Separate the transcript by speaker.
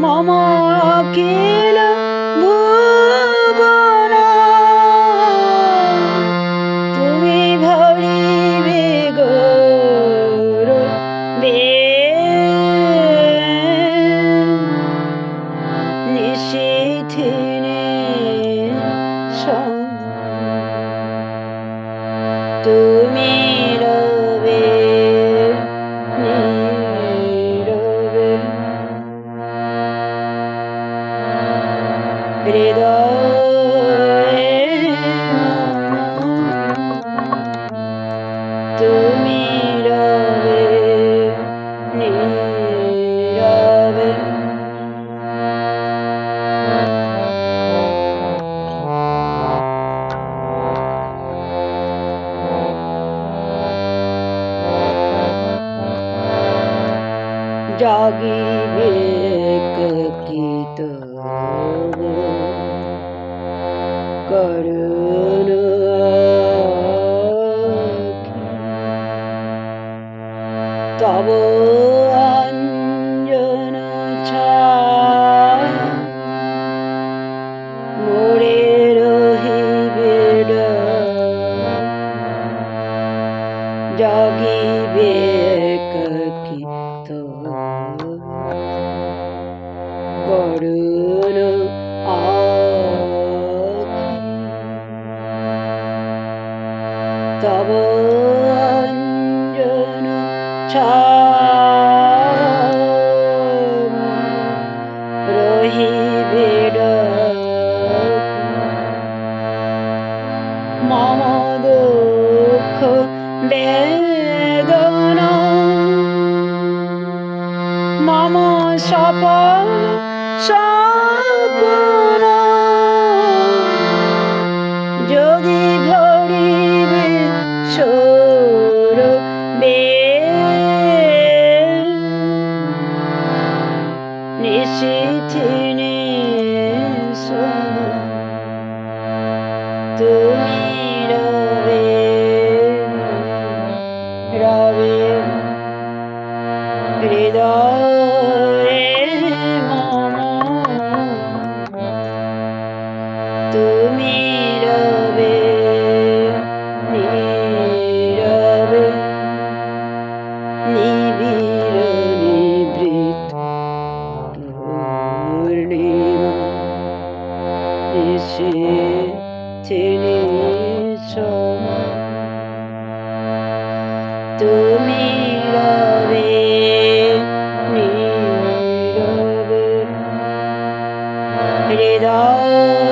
Speaker 1: মম অখিল ভুবন তুমি ভরিবে গৌরবে নিশীথিনী তুমি রবে নীরবে হৃদয়ে তুমি রবে নীরবে জাগিবে একাকিত করুণ তব অঞ্জন ছায়া মোরে রহিবে জাগিবে একাকিত করুণ তব অঞ্জন ছায়া রহিবে মম দুঃখ বেদনা মম সপন সপন যদি ভরিবে সৌরবে নিশীথিনী তুমি রবে রবে হৃদয়ে মম তুমি রবে নীরবে নিবিড় নিভৃত পূর্ণিমা নিশীথিনী তুমি রবে নীরবে হৃদয়